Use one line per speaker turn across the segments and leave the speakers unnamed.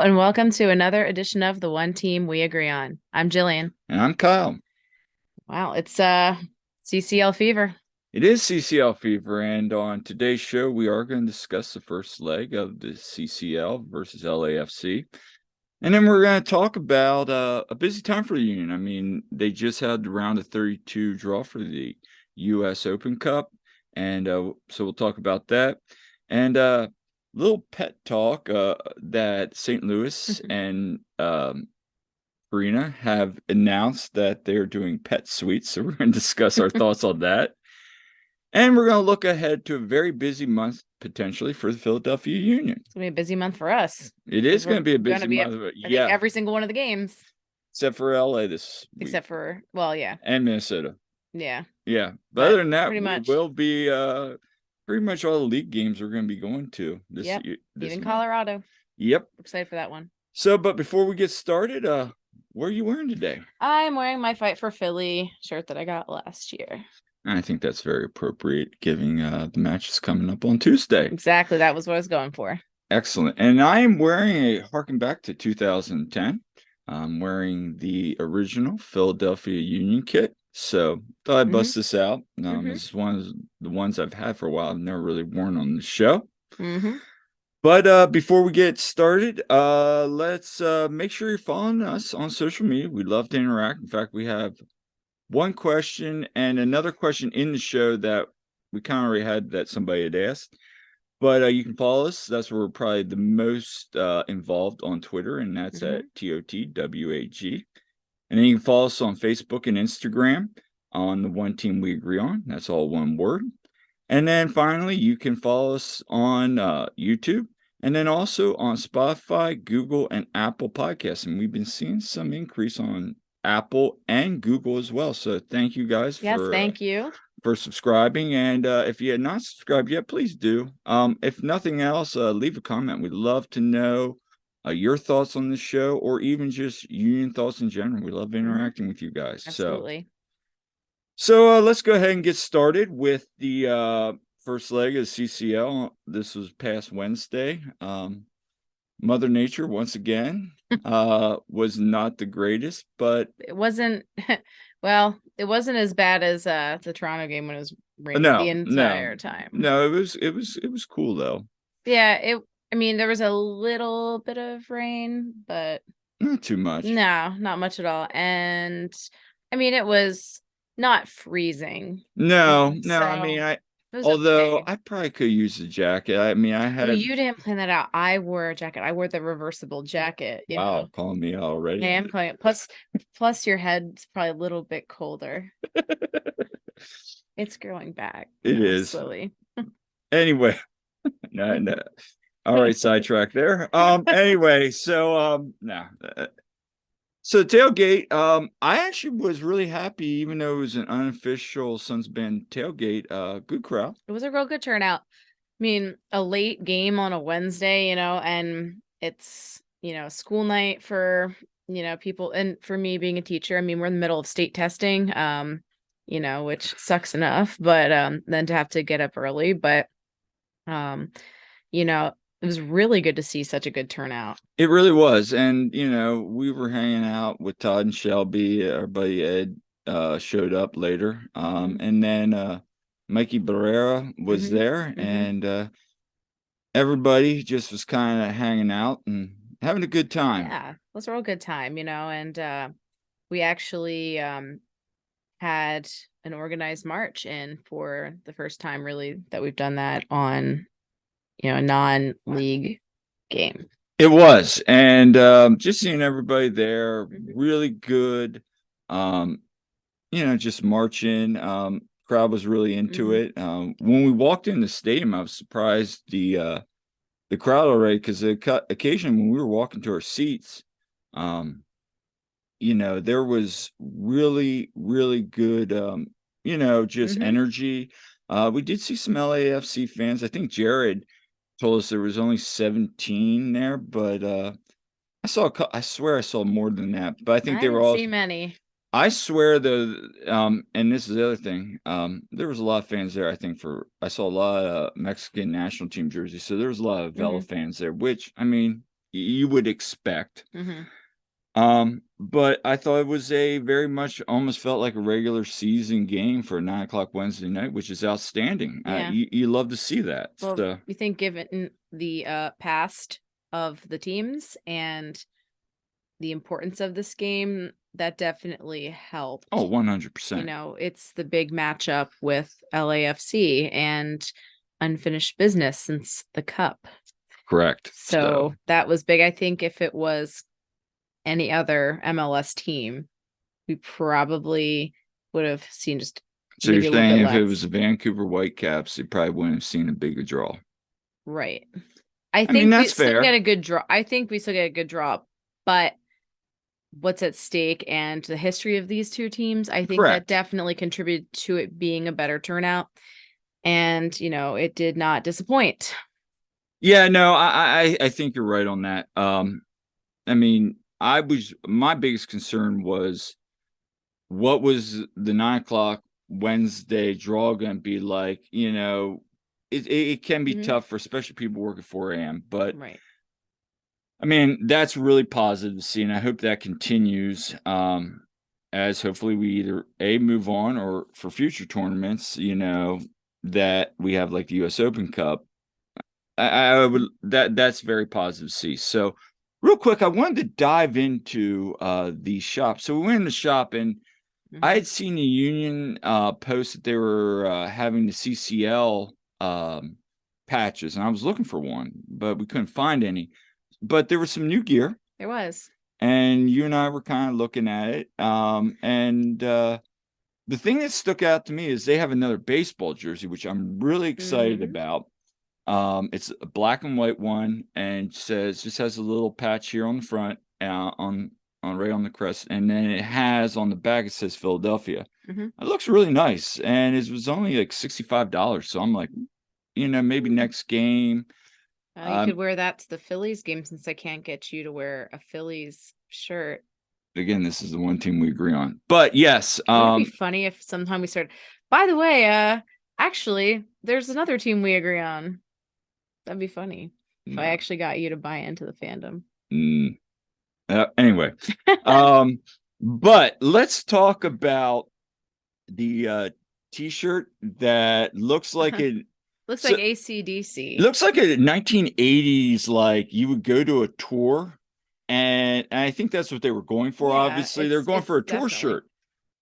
and welcome to another edition of The One Team We Agree On. I'm Jillian.
And I'm Kyle.
Wow, it's CCL fever.
It is CCL fever, and on today's show, we are going to discuss the first leg of the CCL versus LAFC. And then we're going to talk about a busy time for the Union. I mean, they just had the round of 32 draw for the U.S. Open Cup, and so we'll talk about that. And little pet talk that St. Louis and Purina have announced that they're doing pet suites, so we're going to discuss our thoughts on that. And we're going to look ahead to a very busy month, potentially, for the Philadelphia Union.
It's going to be a busy month for us.
It is going to be a busy month.
I think every single one of the games.
Except for LA this week.
Except for, well, yeah.
And Minnesota.
Yeah.
Yeah. But other than that, we'll be pretty much all the league games we're going to be going to this year.
Even month. Colorado.
Yep.
Excited for that one.
So, but before we get started, what are you wearing today?
I'm wearing my Fight for Philly shirt that I got last year.
I think that's very appropriate, given the match is coming up on Tuesday.
Exactly. That was what I was going for.
Excellent. And I am wearing a harken back to 2010. I'm wearing the original Philadelphia Union kit. So thought I'd bust this out. This is one of the ones I've had for a while. I've never really worn on the show. But before we get started, let's make sure you're following us on social media. We'd love to interact. In fact, we have one question and another question in the show that we kind of already had that somebody had asked. But you can follow us. That's where we're probably the most involved on Twitter, and that's at TOTWAG. And then you can follow us on Facebook and Instagram on the One Team We Agree On. That's all one word. And then finally, you can follow us on YouTube, and then also on Spotify, Google, and Apple Podcasts. And we've been seeing some increase on Apple and Google as well. So thank you guys for subscribing. And if you had not subscribed yet, please do. If nothing else, leave a comment. We'd love to know your thoughts on the show, or even just Union thoughts in general. We love interacting with you guys.
Absolutely.
So let's go ahead and get started with the first leg of CCL. This was past Wednesday. Mother Nature, once again, was not the greatest, but
it wasn't. Well, it wasn't as bad as the Toronto game when it was raining the entire time.
No, it was cool though.
Yeah, I mean, there was a little bit of rain, but
not too much.
No, not much at all. And I mean, it was not freezing.
No. I mean, although I probably could use a jacket. I mean, I had.
Well, you didn't plan that out. I wore a jacket. I wore the reversible jacket.
Wow, calling me already.
I am calling it. Plus, your head's probably a little bit colder. It's growing back.
It is
slowly.
Anyway, no. All right, sidetrack there. Anyway, so So tailgate, I actually was really happy, even though it was an unofficial Suns Band tailgate. Good crowd.
It was a real good turnout. I mean, a late game on a Wednesday, and it's, school night for, people. And for me being a teacher, I mean, we're in the middle of state testing, which sucks enough, but then to have to get up early. But, it was really good to see such a good turnout.
It really was. And, we were hanging out with Todd and Shelby. Our buddy Ed showed up later. And then Mikey Barrera was there. And everybody just was kind of hanging out and having a good time.
Yeah, it was a real good time, and we actually had an organized march in for the first time, really, that we've done that on a non-league game.
It was. And just seeing everybody there, really good. Just marching. Crowd was really into it. When we walked in the stadium, I was surprised the crowd already, because occasionally when we were walking to our seats, there was really, really good just energy. We did see some LAFC fans. I think Jared told us there was only 17 there, but I swear I saw more than that. But I think they were all.
See many.
I swear and this is the other thing. There was a lot of fans there. I saw a lot of Mexican national team jerseys, so there was a lot of Vela fans there. Which, I mean, you would expect.
Mm-hmm.
But I thought it was a very much almost felt like a regular season game for a 9 o'clock Wednesday night, which is outstanding.
Yeah.
You love to see that.
Well,
So,
you think given the past of the teams and the importance of this game, that definitely helped.
oh,
You
100%.
know, it's the big matchup with LAFC and unfinished business since the cup.
Correct.
So that was big. I think if it was any other MLS team, we probably would have seen just
So
maybe
you're
a little
saying
bit
if it
less.
was the Vancouver Whitecaps, they probably wouldn't have seen a bigger draw.
Right.
I mean,
we
that's
still
fair.
get a good draw. I think we still get a good draw, but what's at stake and the history of these two teams, I think that
Correct.
definitely contributed to it being a better turnout. And, you know, it did not disappoint.
Yeah, no, I think you're right on that. I mean, my biggest concern was what was the 9 o'clock Wednesday draw going to be like? You know, it can be tough for especially people working 4 a.m. But
Right.
I mean, that's really positive to see, and I hope that continues. As hopefully we either move on or for future tournaments, you know, that we have like the U.S. Open Cup. I would that's very positive to see. So real quick, I wanted to dive into the shop. So we went in the shop and I had seen the Union post that they were having the CCL patches, and I was looking for one, but we couldn't find any. But there was some new gear.
There was.
And you and I were kind of looking at it. And the thing that stuck out to me is they have another baseball jersey, which I'm really excited about. It's a black and white one, and just has a little patch here on the front, on right on the crest, and then it has on the back it says Philadelphia. It looks really nice, and it was only like $65. So I'm like, you know, maybe next game.
You could wear that to the Phillies game since I can't get you to wear a Phillies shirt.
Again, this is the one team we agree on. But yes,
It would be funny if sometime we started. By the way, actually, there's another team we agree on. That'd be funny if I actually got you to buy into the fandom.
Anyway, but let's talk about the t-shirt that looks like it
looks like AC/DC.
It looks like a 1980s, like you would go to a tour, and I think that's what they were going for. Obviously, they're going for a tour shirt,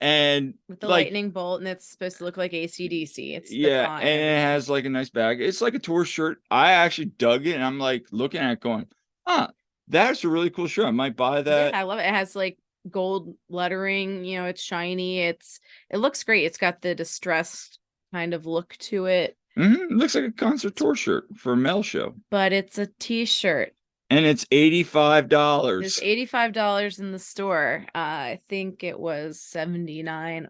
and
with the
like,
lightning bolt, and it's supposed to look like AC/DC. It's
yeah, and it has like a nice bag. It's like a tour shirt. I actually dug it, and I'm like looking at it, going, "Huh, that's a really cool shirt. I might buy that."
Yeah, I love it. It has like gold lettering. You know, it's shiny. It looks great. It's got the distressed kind of look to it.
It looks like a concert tour shirt for a Mel show.
But it's a t-shirt.
And it's $85.
It's $85 in the store. I think it was $79.99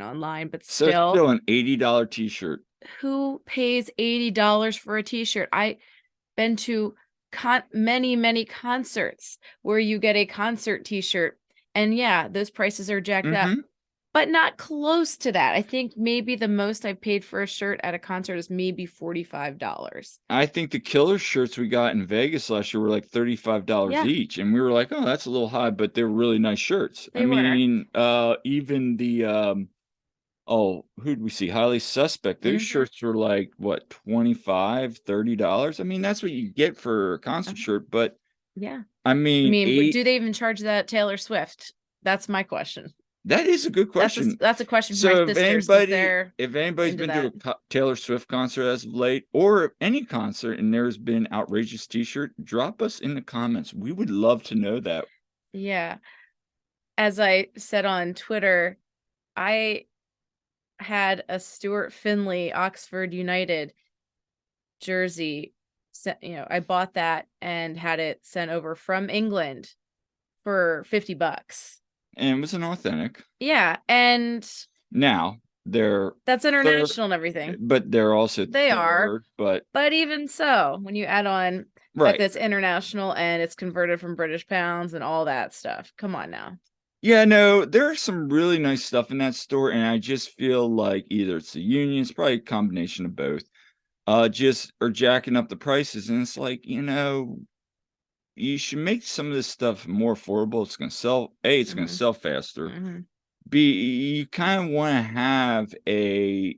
online, but
still an $80 t-shirt.
Who pays $80 for a t-shirt? I've been to many concerts where you get a concert t-shirt, and yeah, those prices are jacked up, but not close to that. I think maybe the most I paid for a shirt at a concert is maybe $45.
I think the killer shirts we got in Vegas last year were like $35 each, and we were like, "Oh, that's a little high," but they're really nice shirts. I mean, even the who'd we see? Highly Suspect. Those shirts were like what, $25, $30. I mean, that's what you get for a concert shirt, but
yeah.
I mean,
do they even charge that Taylor Swift? That's my question.
That is a good question.
That's a question for
so
my sisters.
if anybody's been to a Taylor Swift concert as of late, or any concert, and there's been outrageous t-shirt, drop us in the comments. We would love to know that.
Yeah. As I said on Twitter, I had a Stuart Finley Oxford United jersey. You know, I bought that and had it sent over from England for $50.
And it was an authentic.
Yeah, and
now that's
international and everything.
But they're also
but even so, when you add on that that's international and it's converted from British pounds and all that stuff, come on now.
Yeah, no, there's some really nice stuff in that store, and I just feel like either it's the union, it's probably a combination of both, just are jacking up the prices, and it's like, you know, you should make some of this stuff more affordable. It's going to sell. A, it's going to sell faster. B, you kind of want to have a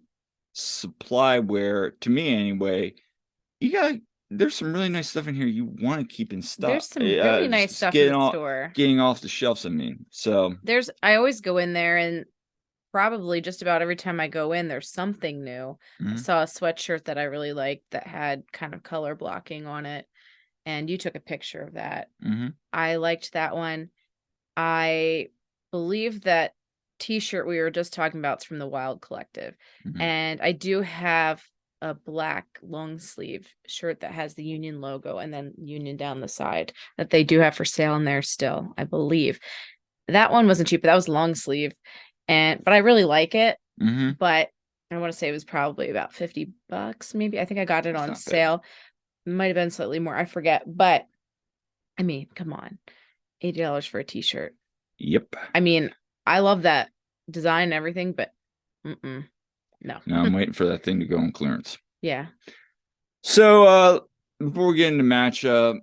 supply where, to me anyway, there's some really nice stuff in here you want to keep in stock.
There's some really nice stuff in the store.
Getting off the shelves, I mean. So
I always go in there, and probably just about every time I go in, there's something new. I saw a sweatshirt that I really liked that had kind of color blocking on it, and you took a picture of that. I liked that one. I believe that t-shirt we were just talking about is from the Wild Collective. And I do have a black long sleeve shirt that has the Union logo and then Union down the side that they do have for sale in there still, I believe. That one wasn't cheap, but that was long sleeve. But I really like it. But I want to say it was probably about $50, maybe. I think I got it on sale. Might have been slightly more, I forget. But I mean, come on. $80 for a t-shirt.
Yep.
I mean, I love that design and everything, but no.
No, I'm waiting for that thing to go on clearance.
Yeah.
So before we get into matchup,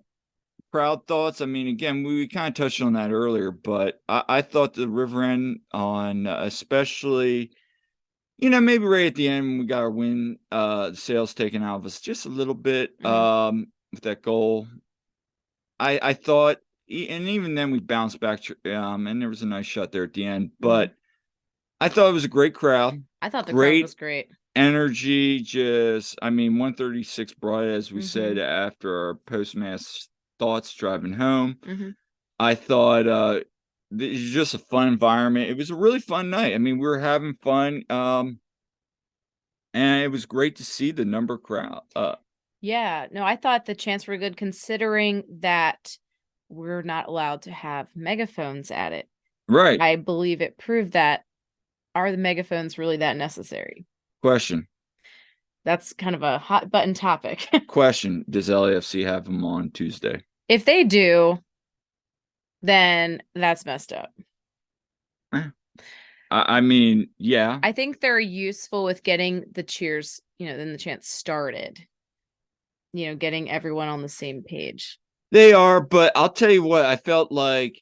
crowd thoughts. I mean, again, we kind of touched on that earlier, but I thought the River End on especially, maybe right at the end when we got our win, the sales taken out of us just a little bit with that goal. I thought, and even then we bounced back, and there was a nice shot there at the end, but I thought it was a great crowd.
I thought the crowd was great.
Energy, 136 brought it, as we said after our post-match thoughts driving home. I thought it was just a fun environment. It was a really fun night. I mean, we were having fun, and it was great to see the number of crowd.
Yeah, no, I thought the chants were good considering that we're not allowed to have megaphones at it.
Right.
I believe it proved that. Are the megaphones really that necessary?
Question.
That's kind of a hot button topic.
Question. Does LAFC have them on Tuesday?
If they do, then that's messed up.
I mean, yeah.
I think they're useful with getting the cheers, then the chants started. Getting everyone on the same page.
They are, but I'll tell you what, I felt like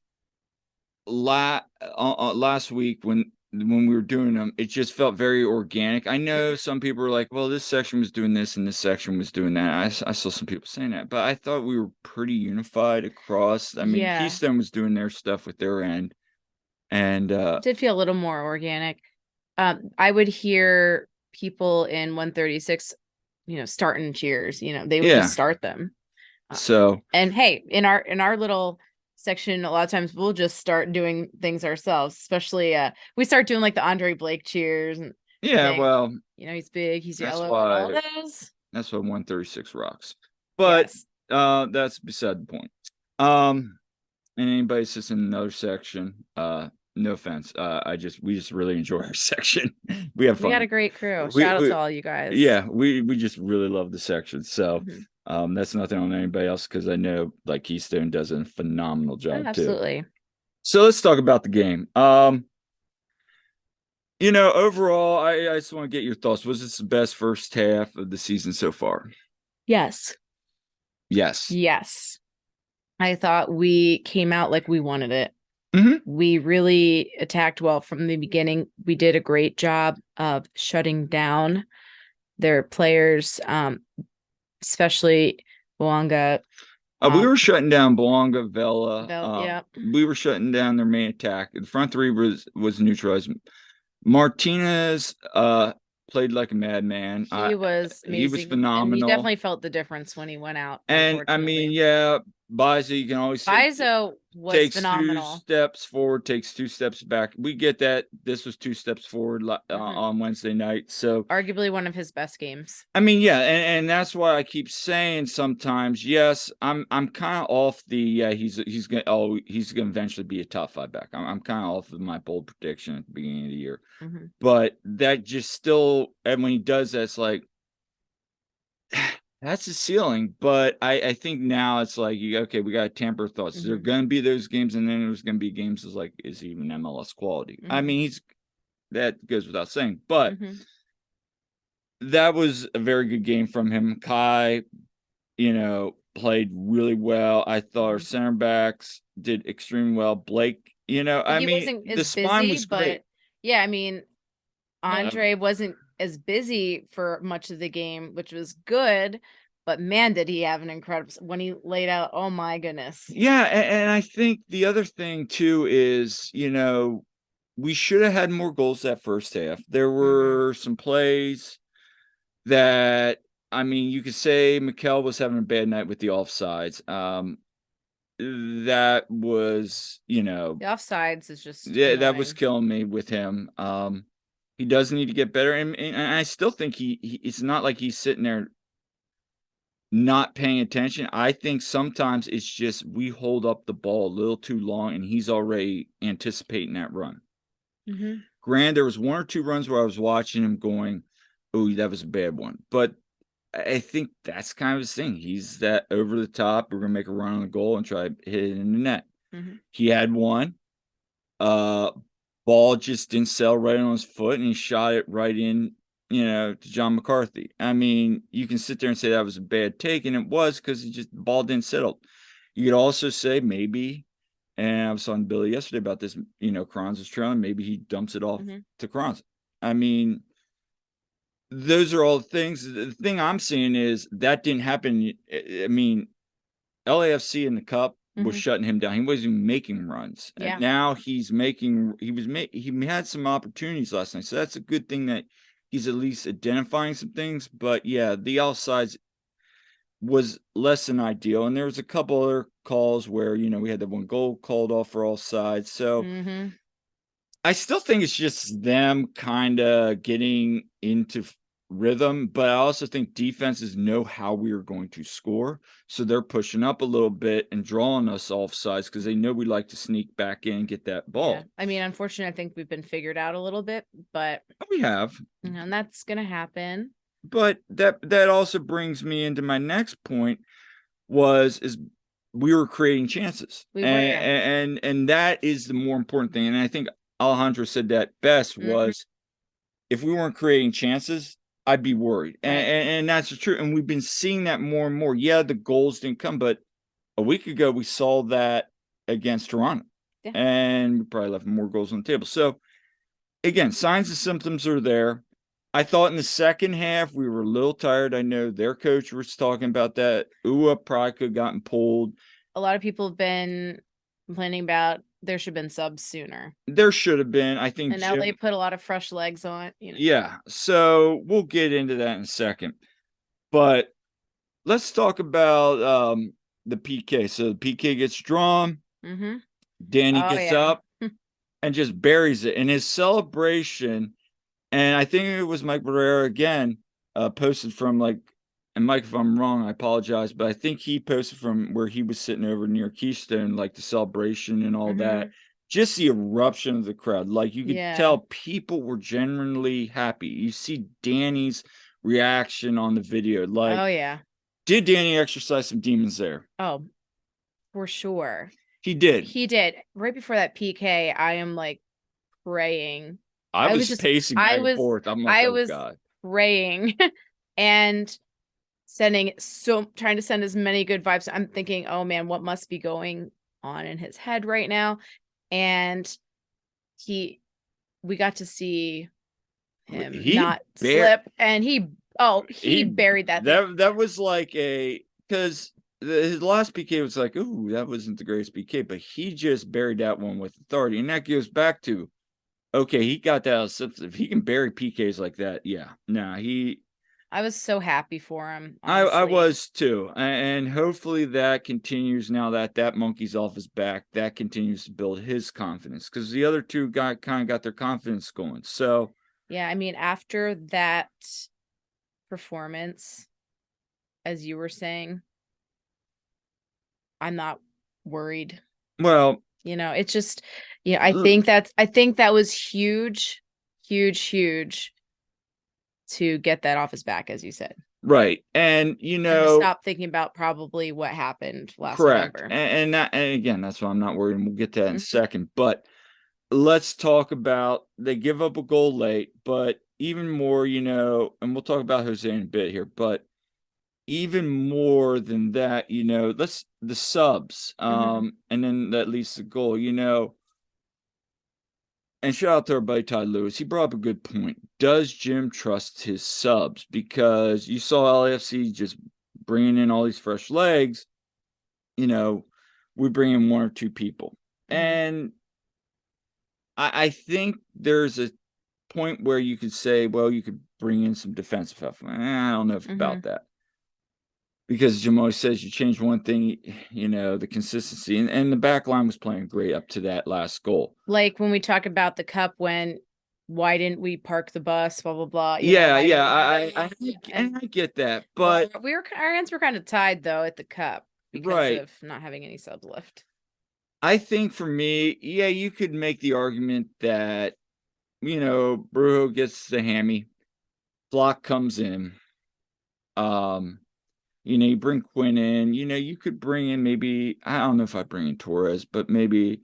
last week when we were doing them, it just felt very organic. I know some people were like, well, this section was doing this and this section was doing that. I saw some people saying that, but I thought we were pretty unified across. I mean, Keystone was doing their stuff with their end, and
it did feel a little more organic. I would hear people in 136, starting cheers. They would just start them. And hey, in our little section, a lot of times we'll just start doing things ourselves, especially we start doing like the Andre Blake cheers and
well,
he's big, he's yellow, all those.
That's what 136 rocks. But that's beside the point. And anybody sits in another section, no offense, we just really enjoy our section. We have fun.
We got a great crew. Shout out to all you guys.
Yeah, we just really love the section. So that's nothing on anybody else, because I know like Keystone does a phenomenal job too.
Absolutely.
So let's talk about the game. Overall, I just want to get your thoughts. Was this the best first half of the season so far?
Yes. I thought we came out like we wanted it. We really attacked well from the beginning. We did a great job of shutting down their players, especially Boanga.
We were shutting down Boanga, Vela. We were shutting down their main attack. The front three was neutralized. Martinez played like a madman.
He was amazing.
He was phenomenal.
And you definitely felt the difference when he went out.
And I mean, Biza, you can always say
Biza was phenomenal.
2 steps forward, takes 2 steps back. We get that. This was 2 steps forward on Wednesday night. So
arguably one of his best games.
I mean, and that's why I keep saying sometimes, yes, I'm kind of off the he's gonna eventually be a top 5 back. I'm kind of off of my bold prediction at the beginning of the year. But that just still, and when he does that, it's like that's his ceiling. But I think now it's like, okay, we got to temper thoughts. There are going to be those games, and then there's going to be games that's like, is he even MLS quality? I mean, that goes without saying. But that was a very good game from him. Kai, played really well. I thought our center backs did extremely well. Blake, I
He
mean,
wasn't
the
as
spine
busy,
was great.
but yeah, I mean,
No,
Andre wasn't as busy for much of the game, which was good. But man, did he have an incredible when he laid out. Oh my goodness.
yeah, and I think the other thing too is, we should have had more goals that first half. There were some plays that, I mean, you could say Mikel was having a bad night with the offsides. That was,
The offsides is just
yeah, that was
annoying.
killing me with him. He does need to get better, and I still think it's not like he's sitting there not paying attention. I think sometimes it's just we hold up the ball a little too long, and he's already anticipating that run. Granted, there was 1 or 2 runs where I was watching him going, "Oh, that was a bad one," but I think that's kind of his thing. He's that over the top. We're gonna make a run on the goal and try to hit it in the net. He had one. Uh, Ball just didn't sell right on his foot, and he shot it right in, to John McCarthy. I mean, you can sit there and say that was a bad take, and it was because the ball didn't settle. You could also say maybe, and I was on Billy yesterday about this, Kranz is trailing, maybe he dumps it off to Kranz. I mean, those are all things. The thing I'm seeing is that didn't happen. I mean, LAFC in the cup was shutting him down. He wasn't even making runs.
Yeah.
And now he had some opportunities last night. So that's a good thing that he's at least identifying some things. But yeah, the offsides was less than ideal. And there was a couple other calls where, we had that one goal called off for all sides. So I still think it's just them kind of getting into rhythm, but I also think defenses know how we are going to score. So they're pushing up a little bit and drawing us off sides because they know we like to sneak back in and get that ball.
Yeah. I mean, unfortunately, I think we've been figured out a little bit, but
we have.
And that's going to happen.
But that also brings me into my next point is we were creating chances.
We were.
And that is the more important thing. And I think Alejandro said that best was if we weren't creating chances, I'd be worried.
Right.
And that's true. And we've been seeing that more and more. Yeah, the goals didn't come, but a week ago we saw that against Toronto. Yeah. And we probably left more goals on the table. So again, signs and symptoms are there. I thought in the second half we were a little tired. I know their coach was talking about that. Ua probably could have gotten pulled.
A lot of people have been complaining about there should have been subs sooner.
There should have been. I think.
And now they put a lot of fresh legs on.
Yeah. So we'll get into that in a second. But let's talk about the PK. So the PK gets drawn. Danny gets up and just buries it. And his celebration, and I think it was Mike Barrera again, posted from and Mike, if I'm wrong, I apologize, but I think he posted from where he was sitting over near Keystone, like the celebration and all that. Just the eruption of the crowd. Like you could tell people were genuinely happy. You see Danny's reaction on the video. Like,
oh yeah.
Did Danny exercise some demons there?
Oh, for sure.
He did.
He did. Right before that PK, I am like praying.
I was just pacing back and forth. I'm like, oh God.
Praying and trying to send as many good vibes. I'm thinking, oh man, what must be going on in his head right now? And we got to see him not slip, and he buried that.
That was like because his last PK was like, ooh, that wasn't the greatest PK, but he just buried that one with authority, and that goes back to, okay, he got that out of, if he can bury PKs like that, yeah, I
was so happy for him.
I was too, and hopefully that continues now that monkey's off his back. That continues to build his confidence because the other two kind of got their confidence going. So
yeah, I mean, after that performance, as you were saying, I'm not worried.
Well,
it's just, I think that was huge, huge, huge to get that off his back, as you said.
Right. And,
and to stop thinking about probably what happened last November.
And again, that's why I'm not worried. And we'll get to that in a second. But let's talk about, they give up a goal late, but even more, and we'll talk about Jose in a bit here, but even more than that, the subs,
Mm-hmm.
and then that leads to goal, and shout out to our buddy Todd Lewis. He brought up a good point. Does Jim trust his subs? Because you saw LAFC just bringing in all these fresh legs. We bring in one or two people,
Mm-hmm.
and I think there's a point where you could say, well, you could bring in some defensive help. I don't know
Mm-hmm.
about that. Because Jim always says you change one thing, the consistency. And the back line was playing great up to that last goal.
Like when we talk about the cup, why didn't we park the bus, blah blah blah,
Yeah,
and
I get that, but
our hands were kind of tied though at the cup because
right.
of not having any subs left.
I think for me, yeah, you could make the argument that, Brujo gets the hammy, Flock comes in, you bring Quinn in, you could bring in maybe, I don't know if I bring in Torres, but maybe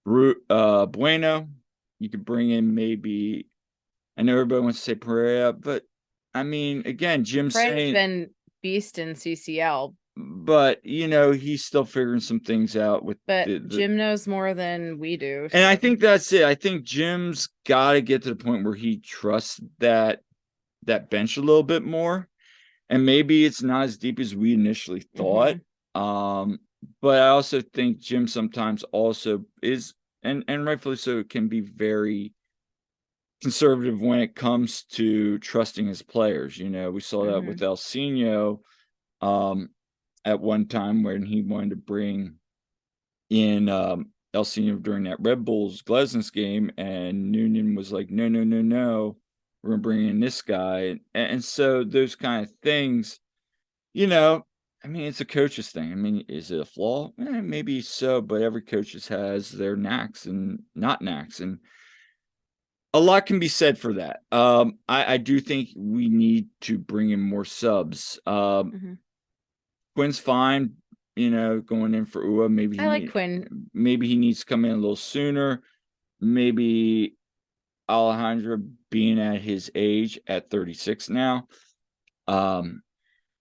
Bueno. You could bring in maybe, I know everybody wants to say Pereira, but I mean, again, Jim's saying
Been beast in CCL,
but he's still figuring some things out with
but
the
Jim knows more than we do.
and I
So.
think that's it. I think Jim's got to get to the point where he trusts that bench a little bit more, and maybe it's not as deep as we initially thought. But I also think Jim sometimes also is, and rightfully so, can be very conservative when it comes to trusting his players. We saw that with El Seno at one time when he wanted to bring in El Seno during that Red Bulls Glesnes game, and Noonan was like, no, no, no, no, we're gonna bring in this guy, and so those kind of things, I mean, it's a coach's thing. I mean, is it a flaw? Maybe so, but every coach has their knacks and not knacks, and a lot can be said for that. I do think we need to bring in more subs. Quinn's fine, going in for Ua.
I like Quinn.
Maybe he needs to come in a little sooner. Maybe Alejandro being at his age at 36 now.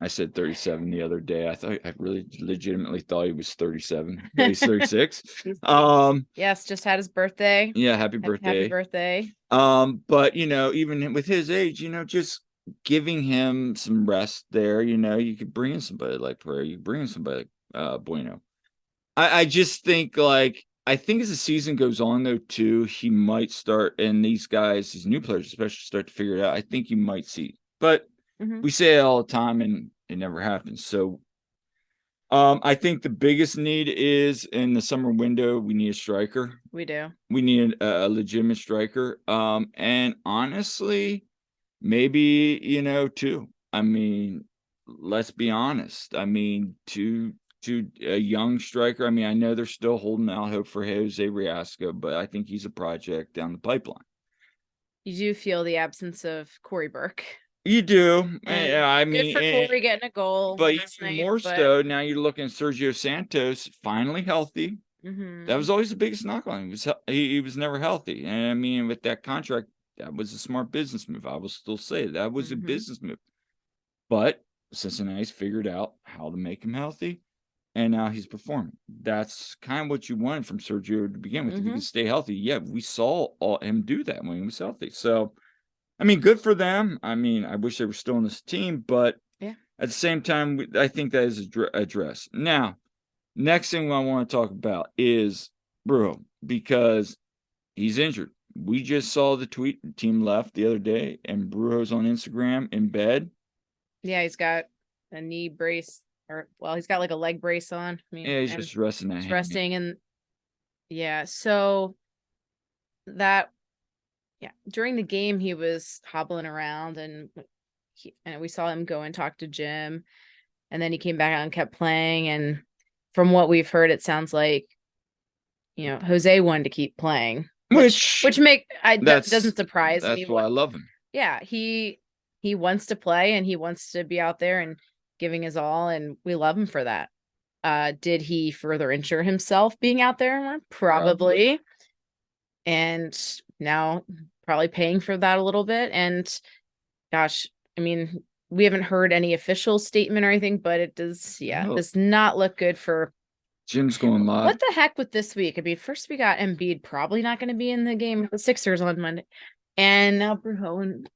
I said 37 the other day. I really legitimately thought he was 37. But he's 36.
Yes, just had his birthday.
Yeah, happy birthday.
Happy birthday.
But even with his age, just giving him some rest there, you could bring in somebody like Pereira, you bring in somebody like Bueno. I just think I think as the season goes on though too, he might start, and these guys, these new players especially, start to figure it out. I think you might see, but we say it all the time and it never happens. So I think the biggest need is in the summer window, we need a striker.
We do.
We need a legitimate striker. And honestly, maybe, two. I mean, let's be honest. I mean, to a young striker. I mean, I know they're still holding out hope for Jose Riasco, but I think he's a project down the pipeline.
You do feel the absence of Corey Burke.
You do.
And
I mean,
good for Corey getting a goal.
But even more so, now you're looking at Sergio Santos, finally healthy. That was always the biggest knock on him. He was never healthy. And I mean, with that contract, that was a smart business move. I will still say that was a business move. But Cincinnati's figured out how to make him healthy, and now he's performing. That's kind of what you wanted from Sergio to begin with. If he can stay healthy, yeah, we saw him do that when he was healthy. So, I mean, good for them. I mean, I wish they were still on this team, but at the same time, I think that is addressed. Now, next thing I want to talk about is Brujo, because he's injured. We just saw the tweet, the team left the other day, and Brujo's on Instagram in bed.
Yeah, he's got a knee brace, he's got like a leg brace on. I mean,
yeah, he's just resting.
Resting, and so that, during the game he was hobbling around, and we saw him go and talk to Jim, and then he came back out and kept playing. And from what we've heard, it sounds like Jose wanted to keep playing, which doesn't surprise me.
That's why I love him.
Yeah, he wants to play and he wants to be out there and giving his all, and we love him for that. Did he further injure himself being out there? Probably. And now probably paying for that a little bit. And gosh, I mean, we haven't heard any official statement or anything, but it does,
No.
does not look good for
Jim's going live.
what the heck with this week. I mean, first we got Embiid probably not going to be in the game with the Sixers on Monday, and now Brujo and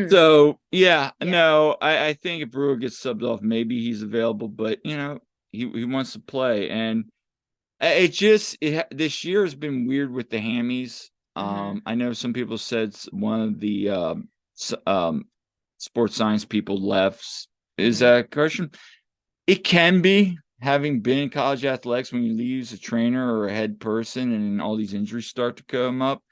So no, I think if Brewer gets subbed off, maybe he's available, but he wants to play, and this year has been weird with the hammies. I know some people said one of the sports science people left. Is that a question? It can be, having been in college athletics, when you lose a trainer or a head person and all these injuries start to come up.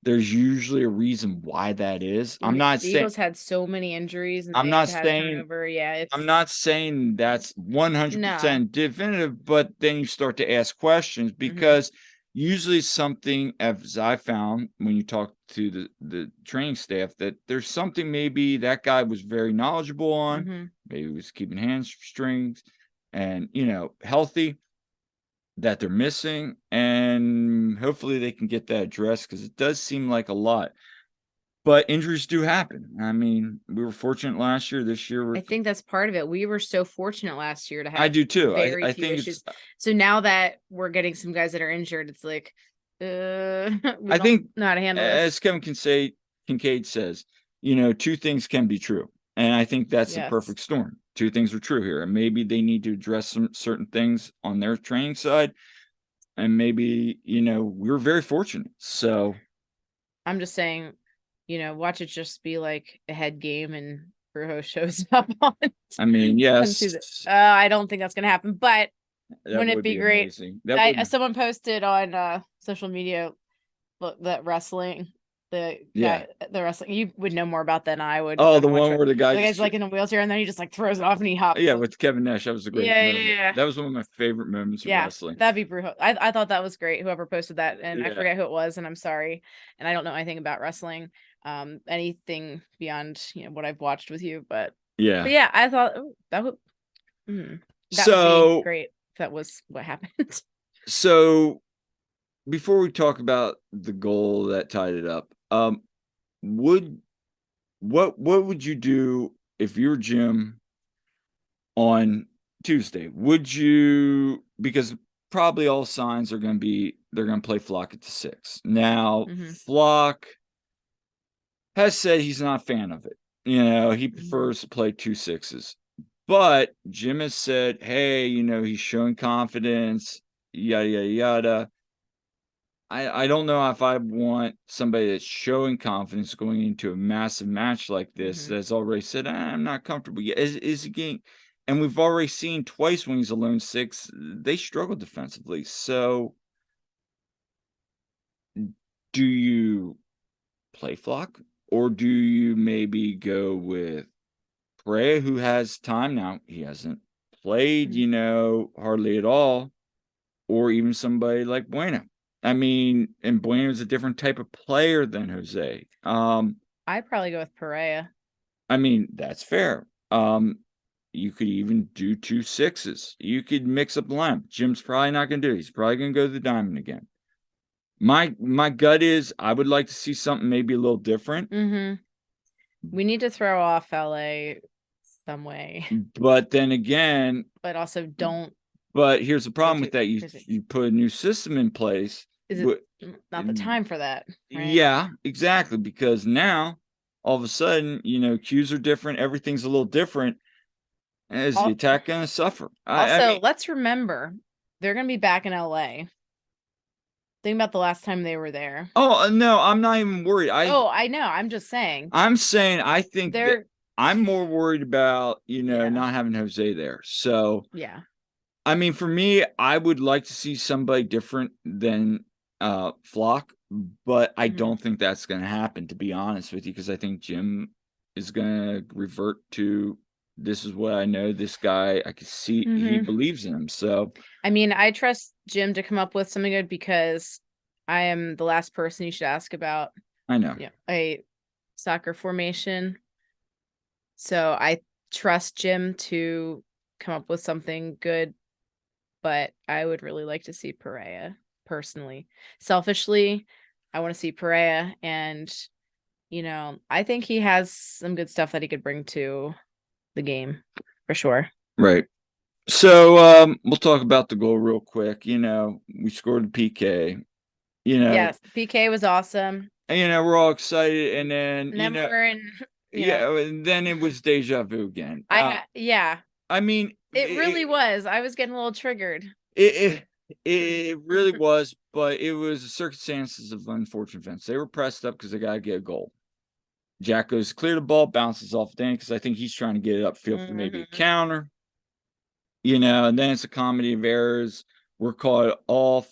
There's usually a reason why that is. I'm not saying
Eagles had so many injuries and
I'm
they
not
had
saying
turnover. Yeah,
I'm not saying that's 100% definitive, but then you start to ask questions because usually something, as I found when you talk to the training staff, that there's something maybe that guy was very knowledgeable on, maybe he was keeping hamstrings and healthy, that they're missing, and hopefully they can get that addressed because it does seem like a lot. But injuries do happen. I mean, we were fortunate last year. This year,
I think that's part of it. We were so fortunate last year to have
I do too.
very
I
few
think
issues. So now that we're getting some guys that are injured, it's like, we
I think
know how to handle this.
as Kincaid says, two things can be true. And I think that's the perfect storm. Two things are true here. And maybe they need to address some certain things on their training side. And maybe, we're very fortunate. So
I'm just saying, watch it just be like a head game and Brujo shows up on.
I mean, yes.
I don't think that's gonna happen, but wouldn't it be great?
Amazing.
Someone posted on social media that wrestling, the wrestling. You would know more about than I would.
Oh, the one where the
guy's like in a wheelchair and then he just like throws it off and he hops.
Yeah, with Kevin Nash, that was a great moment.
Yeah.
That was one of my favorite moments of wrestling.
That'd be Brujo. I thought that was great. Whoever posted that, and I forget who it was, and I'm sorry, and I don't know anything about wrestling, anything beyond what I've watched with you, but I thought that would be great if that was what happened.
So before we talk about the goal that tied it up, what would you do if you were Jim on Tuesday? Would you, because probably all signs are going to be they're going to play Flock at the 6. Now, Flock has said he's not a fan of it. He prefers to play 2 6s. But Jim has said, hey, he's showing confidence, yada, yada, yada. I don't know if I want somebody that's showing confidence going into a massive match like this that's already said, I'm not comfortable yet. Is he getting, and we've already seen twice when he's a lone 6, they struggle defensively. So do you play Flock, or do you maybe go with Perea, who has time now? He hasn't played, hardly at all, or even somebody like Bueno. I mean, and Bueno's a different type of player than Jose.
I'd probably go with Perea.
I mean, that's fair. You could even do 2 6s. You could mix up the lineup. Jim's probably not going to do it. He's probably going to go to the diamond again. My gut is I would like to see something maybe a little different.
We need to throw off LA some way.
But then again,
but also don't.
But here's the problem with that. You put a new system in place.
Is it not the time for that?
Right? Yeah, exactly. Because now, all of a sudden, cues are different. Everything's a little different. Is the attack going to suffer?
Also, let's remember, they're going to be back in LA. Think about the last time they were there.
Oh, no, I'm not even worried. I know.
I'm just saying.
I'm saying I think I'm more worried about, not having Jose there. So, I mean, for me, I would like to see somebody different than Flock, but I don't think that's going to happen, to be honest with you, because I think Jim is going to revert to, this is what I know, this guy, I can see he believes in him. So, I
mean, I trust Jim to come up with something good because I am the last person you should ask about.
I know.
A soccer formation. So I trust Jim to come up with something good. But I would really like to see Perea personally. Selfishly, I want to see Perea, and I think he has some good stuff that he could bring to the game for sure.
Right. So we'll talk about the goal real quick. We scored a PK.
Yes, PK was awesome.
And, we're all excited, and
And then we're in,
and then it was deja vu again.
yeah.
I mean,
It really was. I was getting a little triggered.
It really was, but it was the circumstances of unfortunate events. They were pressed up because they got to get a goal. Jack goes to clear the ball, bounces off Danny because I think he's trying to get it upfield for maybe a counter. And then it's a comedy of errors. We're caught off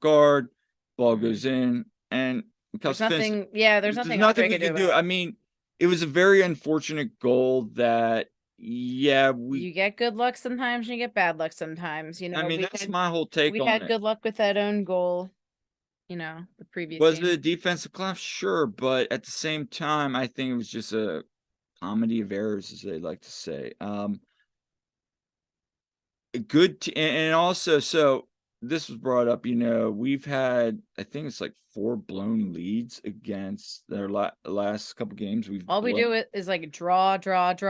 guard. Ball goes in, and
there's nothing we can do.
I mean, it was a very unfortunate goal that
you get good luck sometimes and you get bad luck sometimes.
I mean, that's my whole take on it.
We had good luck with that own goal. The previous
Was
game.
it a defensive collapse? Sure, but at the same time, I think it was just a comedy of errors, as they like to say. And also, so this was brought up. We've had, I think it's like 4 blown leads against their last couple games.
All we do is like draw,
but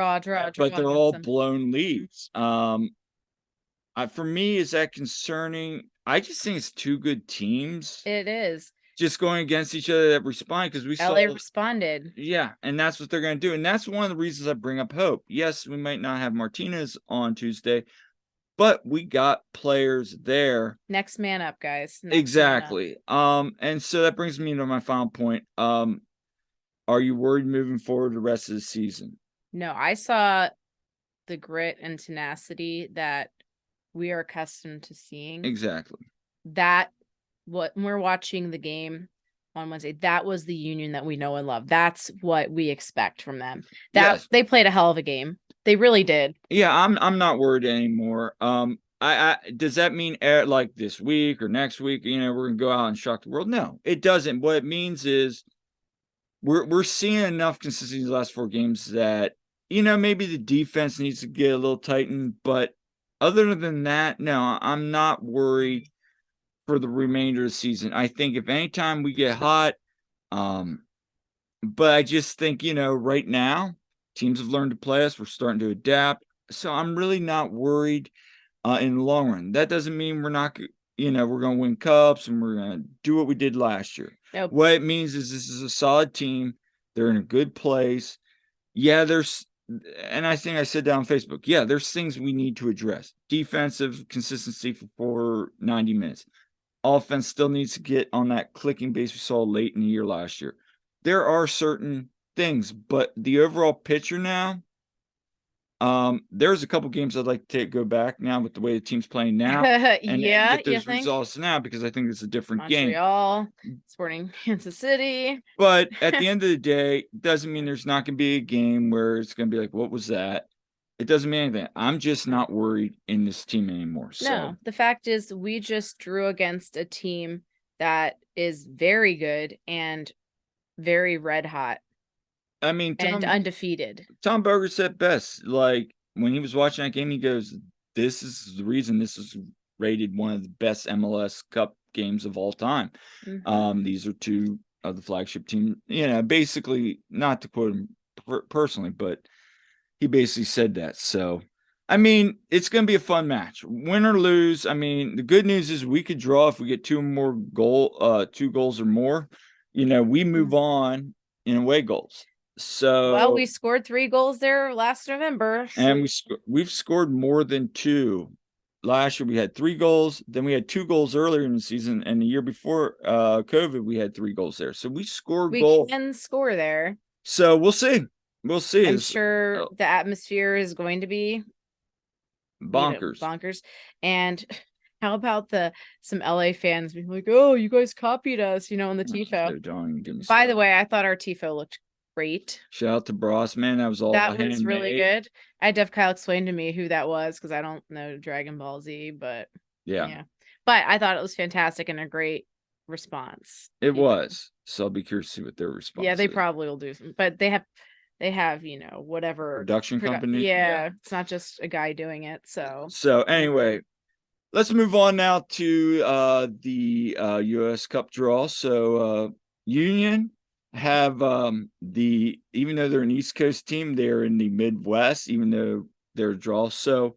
they're all blown leads. For me, is that concerning? I just think it's 2 good teams.
It is.
Just going against each other that respond, because we saw
LA responded.
Yeah, and that's what they're going to do. And that's one of the reasons I bring up hope. Yes, we might not have Martinez on Tuesday, but we got players there.
Next man up, guys.
Exactly. And so that brings me to my final point. Are you worried moving forward the rest of the season?
No, I saw the grit and tenacity that we are accustomed to seeing.
Exactly.
That when we're watching the game on Wednesday, that was the Union that we know and love. That's what we expect from them. They played a hell of a game. They really did.
Yeah, I'm not worried anymore. I does that mean like this week or next week, we're gonna go out and shock the world? No, it doesn't. What it means is we're seeing enough consistency in the last 4 games that maybe the defense needs to get a little tightened, but other than that, no, I'm not worried for the remainder of the season. I think if anytime we get hot, but I just think, right now, teams have learned to play us. We're starting to adapt. So I'm really not worried in the long run. That doesn't mean we're not, we're going to win cups and we're going to do what we did last year.
Nope.
What it means is this is a solid team. They're in a good place. Yeah, and I think I said that on Facebook. Yeah, there's things we need to address. Defensive consistency for 90 minutes. Offense still needs to get on that clicking base we saw late in the year last year. There are certain things, but the overall picture now, there's a couple games I'd like to go back now with the way the team's playing now. And get those results now, because I think it's a different game.
Montreal, Sporting Kansas City.
But at the end of the day, doesn't mean there's not going to be a game where it's going to be like, what was that? It doesn't mean anything. I'm just not worried in this team anymore.
No, the fact is we just drew against a team that is very good and very red hot.
I mean,
and undefeated.
Tom Berger said best. Like, when he was watching that game, he goes, this is the reason this is rated one of the best MLS Cup games of all time. Mm-hmm. These are 2 of the flagship team. Basically, not to quote him personally, but he basically said that. So, I mean, it's going to be a fun match. Win or lose. I mean, the good news is we could draw if we get 2 goals or more. We move on in away goals. So
we scored 3 goals there last November.
And we've scored more than 2. Last year we had 3 goals. Then we had 2 goals earlier in the season, and the year before COVID we had 3 goals there. So we scored goals.
We can score there.
So we'll see. We'll see.
I'm sure the atmosphere is going to be
bonkers.
And how about some LA fans being like, "Oh, you guys copied us," in the tifo. By the way, I thought our tifo looked great.
Shout out to Bros, man. That was
really good. I had Dev Kyle explain to me who that was, because I don't know Dragon Ball Z, but yeah. But I thought it was fantastic and a great response.
It was. So I'll be curious to see what their response.
Yeah, they probably will do some, but they have whatever
production company.
Yeah, it's not just a guy doing it.
So anyway, let's move on now to the US Cup draw. So Union have even though they're an East Coast team, they're in the Midwest, even though they're a draw. So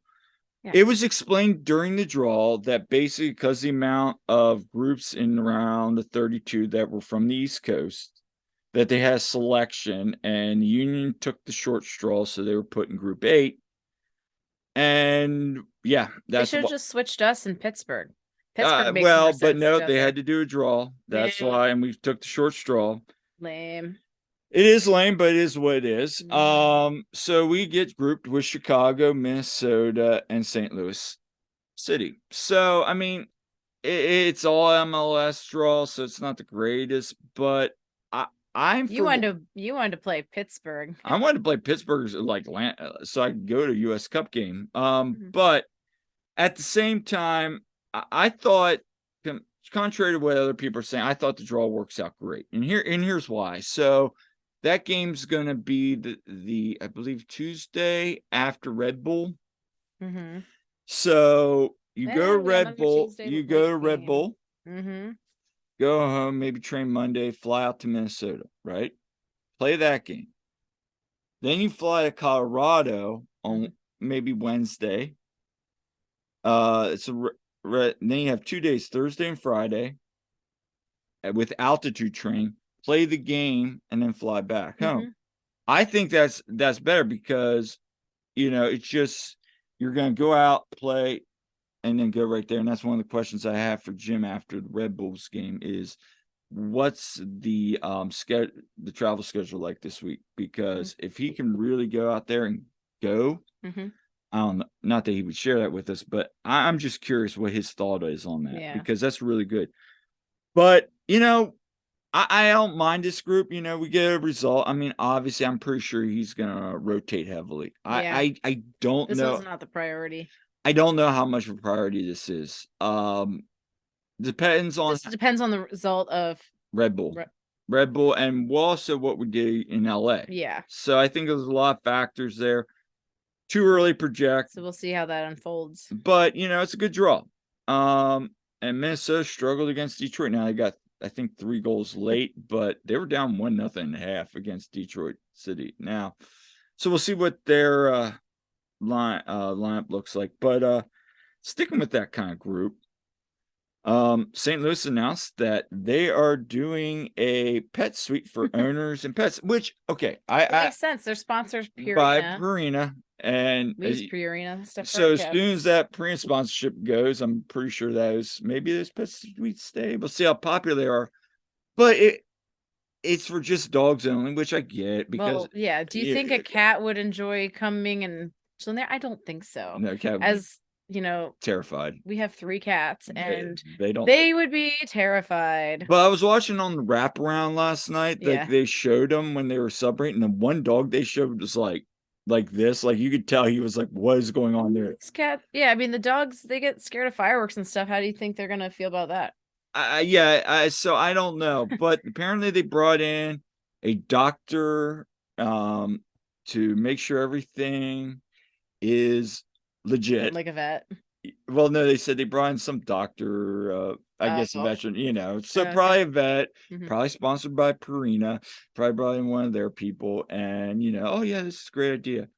it was explained during the draw that basically because the amount of groups in around the 32 that were from the East Coast, that they had a selection, and the Union took the short straw, so they were put in Group 8. And yeah,
They
that's
should have
what.
just switched us in Pittsburgh. Pittsburgh makes more
Well, but
sense,
no, they
doesn't
had
it?
to do a draw. That's
Yeah.
why, and we took the short straw.
Lame.
It is lame, but it is what it is.
Mm.
So we get grouped with Chicago, Minnesota, and St. Louis City. So I mean, it's all MLS draw, so it's not the greatest, but I I'm
You
for
wanted to play Pittsburgh.
I wanted to play Pittsburgh's like so I could go to US Cup game.
Mhm.
But at the same time, I thought, contrary to what other people are saying, I thought the draw works out great, and here's why. So that game's gonna be the I believe Tuesday after Red Bull.
Mhm.
So you go to
Yeah, we got
Red
another
Bull,
Tuesday late game. Mhm.
go home, maybe train Monday, fly out to Minnesota, right? Play that game. Then you fly to Colorado on maybe Wednesday. It's a then you have 2 days, Thursday and Friday, with altitude training. Play the game and then fly back home.
Mhm.
I think that's better because it's just you're gonna go out, play, and then go right there. And that's one of the questions I have for Jim after the Red Bulls game is what's the the travel schedule like this week? Because if he can really go out there and go,
Mhm.
I don't know, not that he would share that with us, but I'm just curious what his thought is on that
Yeah.
because that's really good. But I don't mind this group. We get a result. I mean, obviously, I'm pretty sure he's gonna rotate heavily.
Yeah.
I don't
This was
know.
not the priority.
I don't know how much of a priority this is. Depends on
This depends on the result of
Red Bull.
Re
Red Bull, and also what we did in LA.
Yeah.
So I think there's a lot of factors there. Too early project,
So we'll see how that unfolds.
but it's a good draw. And Minnesota struggled against Detroit. Now they got, I think, 3 goals late, but they were down 1-0.5 against Detroit City. Now, so we'll see what their lineup looks like. But sticking with that kind of group, St. Louis announced that they are doing a pet suite for owners and pets, which
It
I
makes sense. Their sponsors
by
Purina.
Purina, and
We use Purina stuff for our
so as soon as
cats.
that Purina sponsorship goes, I'm pretty sure maybe those pet suites stay. We'll see how popular they are, but it's for just dogs only, which I get because
Well, yeah. Do you think a cat would enjoy coming and chilling there? I don't think so.
no cat would be
As you know,
terrified.
we have 3 cats and
They don't.
they would be terrified.
But I was watching on the wraparound last night. Like
Yeah.
they showed them when they were celebrating, and the one dog they showed was like this. Like you could tell he was like, "What is going on there?"
These cat yeah, I mean, the dogs, they get scared of fireworks and stuff. How do you think they're gonna feel about that?
Yeah. So I don't know, but apparently they brought in a doctor to make sure everything is legit.
Like a vet.
Well, no, they said they brought in some doctor, I guess a
Oh,
veteran, so
okay.
probably a vet,
Mhm.
probably sponsored by Purina, probably brought in one of their people, and oh yeah, this is a great idea.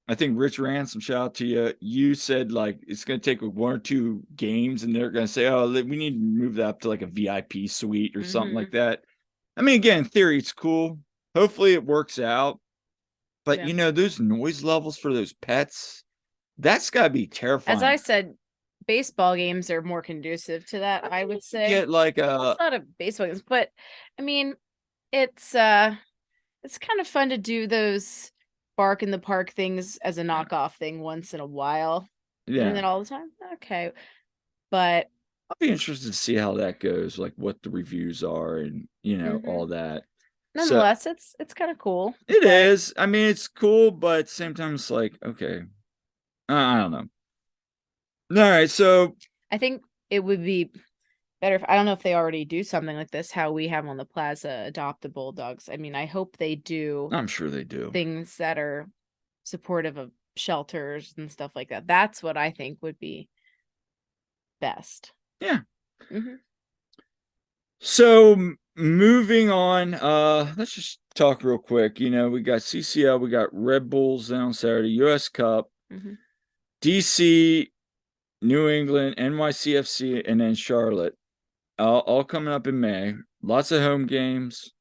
I think Rich Ransom, shout out to you. You said like it's gonna take 1 or 2 games, and they're gonna say, "Oh, we need to move that up to like a VIP suite or something like
Mhm.
that." I mean, again, in theory, it's cool. Hopefully, it works out. But
Yeah.
those noise levels for those pets, that's gotta be
As I
terrifying.
said, baseball games are more conducive to that, I would say.
Get like
Well,
a
it's not a baseball games, but I mean, it's it's kind of fun to do those bark in the park things as a knockoff thing once in a while. Doing
yeah.
that all the time? Okay. But
I'll be interested to see how that goes, like what the reviews are and all
mhm,
that. So
nonetheless, it's kind of cool to
it
play.
is. I mean, it's cool, but at the same time, it's like, okay, I don't know. All right, so
I think it would be better if I don't know if they already do something like this, how we have on the plaza adopt the bulldogs. I mean, I hope they do
I'm sure they do.
things that are supportive of shelters and stuff like that. That's what I think would be best.
Yeah.
Mhm.
So moving on, let's just talk real quick. We got CCL, we got Red Bulls on Saturday, US Cup, DC, New England, NYCFC, and then Charlotte, all coming up in May. Lots of home games,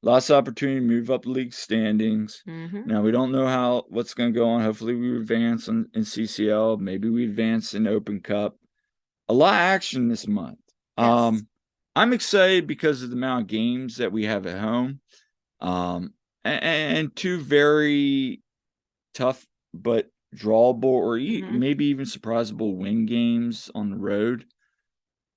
lots of opportunity to move up the league standings. Now we don't know what's going to go on. Hopefully we advance in CCL. Maybe we advance in Open Cup. A lot of action this month.
Yes.
I'm excited because of the amount of games that we have at home. And two very tough but drawable or maybe even surprisable win games on the road.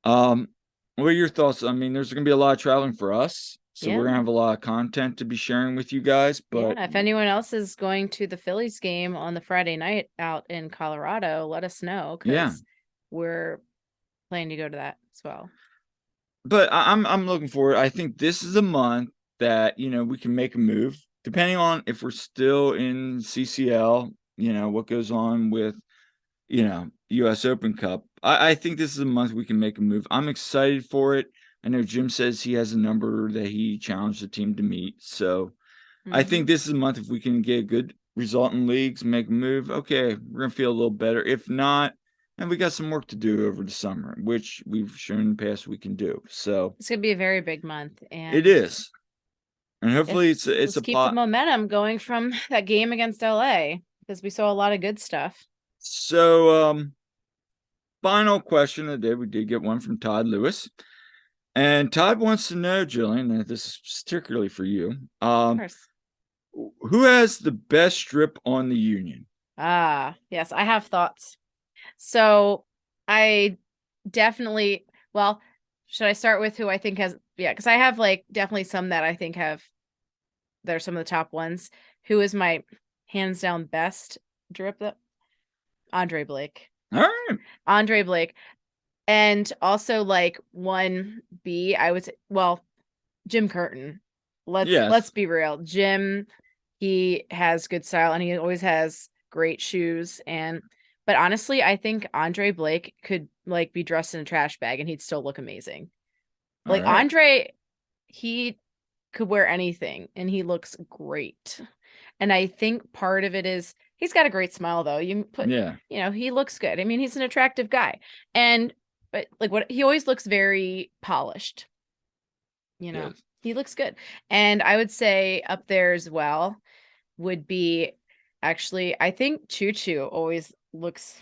What are your thoughts? I mean, there's going to be a lot of traveling for us, so we're going to have a lot of content to be sharing with you guys. But
if anyone else is going to the Phillies game on the Friday night out in Colorado, let us know, because we're planning to go to that as well.
But I'm looking forward. I think this is a month that we can make a move, depending on if we're still in CCL. What goes on with US Open Cup. I think this is a month we can make a move. I'm excited for it. I know Jim says he has a number that he challenged the team to meet. So I think this is a month if we can get a good result in leagues, make a move. Okay, we're gonna feel a little better. If not, and we got some work to do over the summer, which we've shown in the past we can do. So
it's gonna be a very big month, and
it is. And hopefully it's
let's
a
keep the momentum going from that game against LA, because we saw a lot of good stuff.
So final question of the day, we did get one from Todd Lewis. And Todd wants to know, Jillian, and this is particularly for you.
Of course.
Who has the best strip on the Union?
Yes, I have thoughts. So I definitely, well, should I start with who I think has, because I have definitely some that I think they're some of the top ones. Who is my hands down best drip? Andre Blake.
All right.
Andre Blake. And also 1B, I would say, Jim Curtin. Let's be real. Jim, he has good style and he always has great shoes. But honestly, I think Andre Blake could be dressed in a trash bag and he'd still look amazing. Right. Andre, he could wear anything and he looks great. And I think part of it is he's got a great smile though. He looks good. I mean, he's an attractive guy. But he always looks very polished. Yes. He looks good. And I would say up there as well would be actually, I think Choo Choo always looks.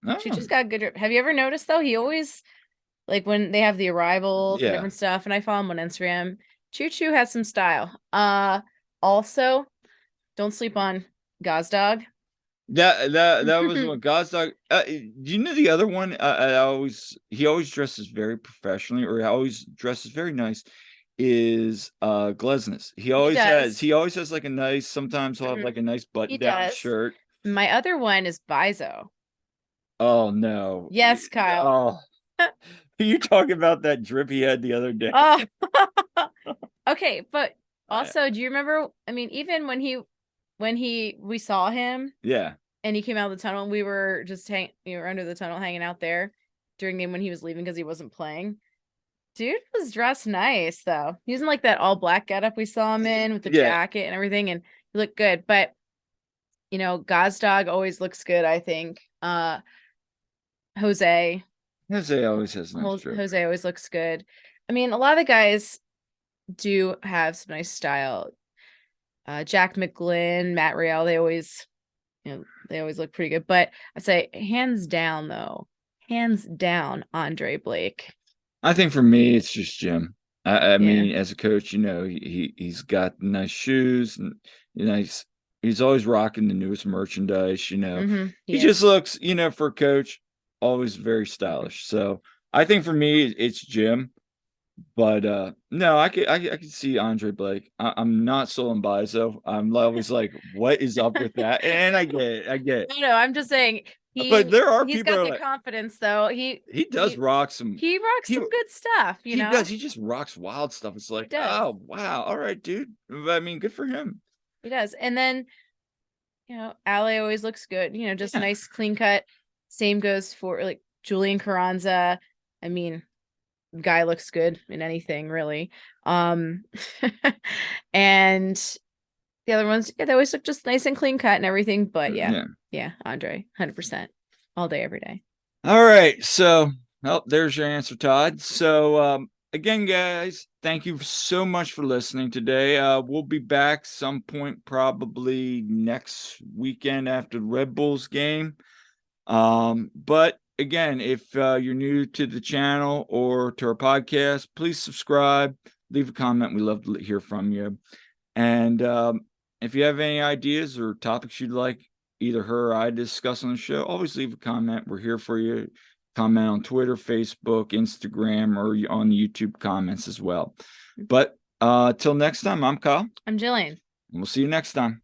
Choo Choo's got good drip. Have you ever noticed though? He always when they have the arrivals and different stuff, and I follow him on Instagram. Choo Choo has some style. Also, don't sleep on Gazdag.
That was what Gazdag. Do you know the other one? He always dresses very professionally, or he always dresses very nice. Is Glesnes. He always has a nice. Sometimes he'll have a nice button down shirt.
My other one is Bizo.
Oh no!
Yes, Kyle.
Oh, you talking about that drip he had the other day?
Oh, okay, but also, do you remember? I mean, even when we saw him, and he came out of the tunnel, and we were just under the tunnel hanging out there during the game when he was leaving because he wasn't playing. Dude was dressed nice though. He was in that all black getup we saw him in with the jacket and everything, and he looked good. But Gazdag always looks good, I think. Jose always has nice drip. Jose always looks good. I mean, a lot of the guys do have some nice style. Jack McGlynn, Matt Real, they always look pretty good. But I say hands down, Andre Blake.
I think for me, it's just Jim. I mean, as a coach, he's got nice shoes and he's always rocking the newest merchandise. He just looks, for a coach, always very stylish. So I think for me, it's Jim. But no, I could see Andre Blake. I'm not sold on Bizo. I'm always what is up with that? And I get it.
No, I'm just saying.
But there are
he's
people
got the confidence though.
He rock some.
He rocks some good stuff.
He does. He just rocks wild stuff. It's oh wow, all right, dude. I mean, good for him.
He does. And then, Ale always looks good. Just nice, clean cut. Same goes for Julian Carranza. I mean, guy looks good in anything really. And the other ones, yeah, they always look just nice and clean cut and everything. But yeah, Andre, 100% all day, every day.
All right. So, well, there's your answer, Todd. So, again, guys, thank you so much for listening today. We'll be back some point probably next weekend after the Red Bulls game. But again, if you're new to the channel or to our podcast, please subscribe, leave a comment. We love to hear from you. And if you have any ideas or topics you'd like either her or I discuss on the show, always leave a comment. We're here for you. Comment on Twitter, Facebook, Instagram, or on YouTube comments as well. But till next time, I'm Kyle.
I'm Jillian.
And we'll see you next time.